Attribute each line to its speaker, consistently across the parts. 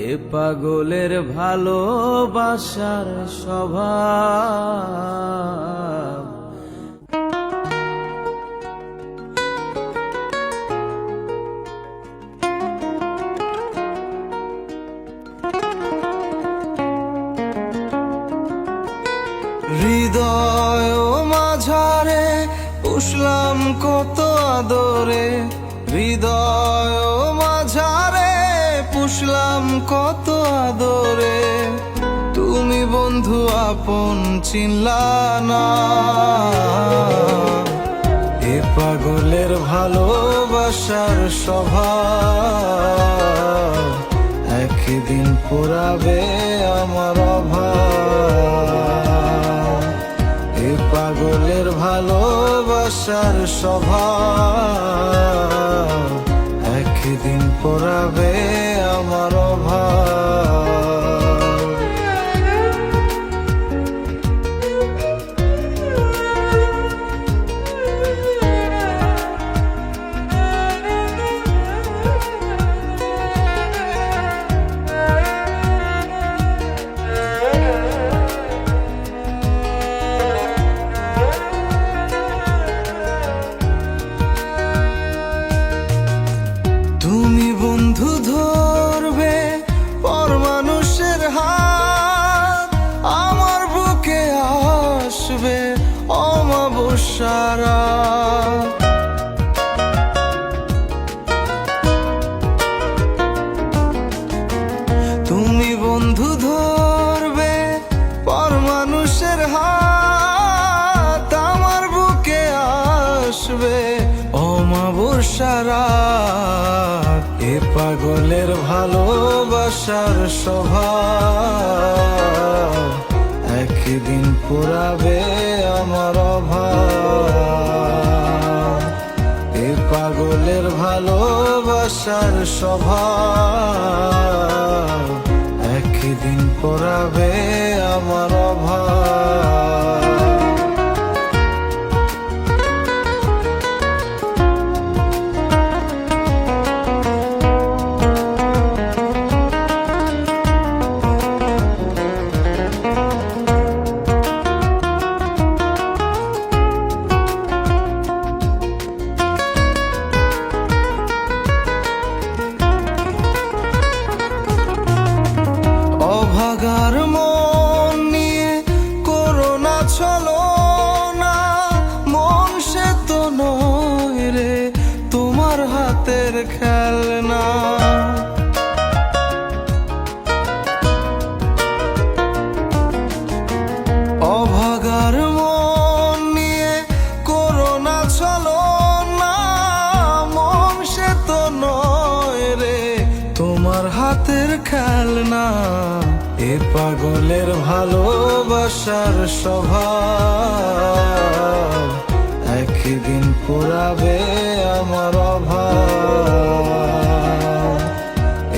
Speaker 1: এ পাগলের ভালোবাসার স্বভাব।
Speaker 2: হৃদয় মাঝারে পুষলাম কত আদরে, হৃদয় মাঝারে পুষলাম কত আদরে, তুমি বন্ধু আপন চিনলা না। এ পাগলের ভালোবাসার স্বভাব, একদিন পুরাবে আমার অভাব। এ পাগলের ভালোবাসার স্বভাব, একদিন পুরাবে আমার অভাব। তুমি বন্ধু ধরবে পর মানুষের হাত, আমার বুকে আসবে অমাবস্যার রাত। তুমি বন্ধু ধরবে পর মানুষের হাত, আমার বুকে আসবে অমাবস্যার রাত। এ পাগলের ভালোবাসার স্বভাব, একদিন পুরাবে আমার অভাব। এ পাগলের ভালোবাসার স্বভাব, একদিন পুরাবে আমার অভাব। অভাগার মন নিয়ে করোনা চলো না, মন সে তো নয় রে তোমার হাতের খেলনা। অভাগার মন নিয়ে করোনা চলো না, মন সে তো নয় রে তোমার হাতের খেলনা। এ পাগলের ভালোবাসার স্বভাব, একদিন পুরাবে আমার অভাব।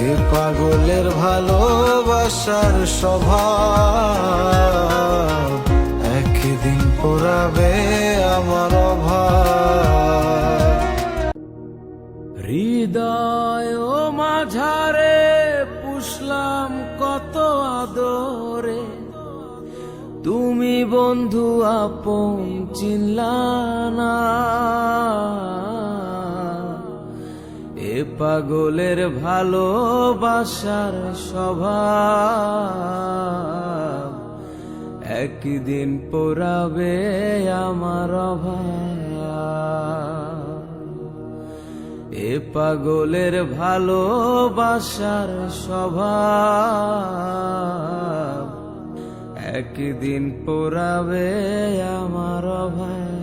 Speaker 2: এ পাগলের ভালোবাসার স্বভাব, একদিন পুরাবে আমার অভাব।
Speaker 1: হৃদয় মাঝারে পুষলাম কত আদরে, তুমি বন্ধু আপন চিনলা না। এ পাগলের ভালোবাসার স্বভাব, একদিন পোড়াবে আমার অভাব। এ পাগলের ভালোবাসার স্বভাব, একদিন পোড়াবে আমার অভাব।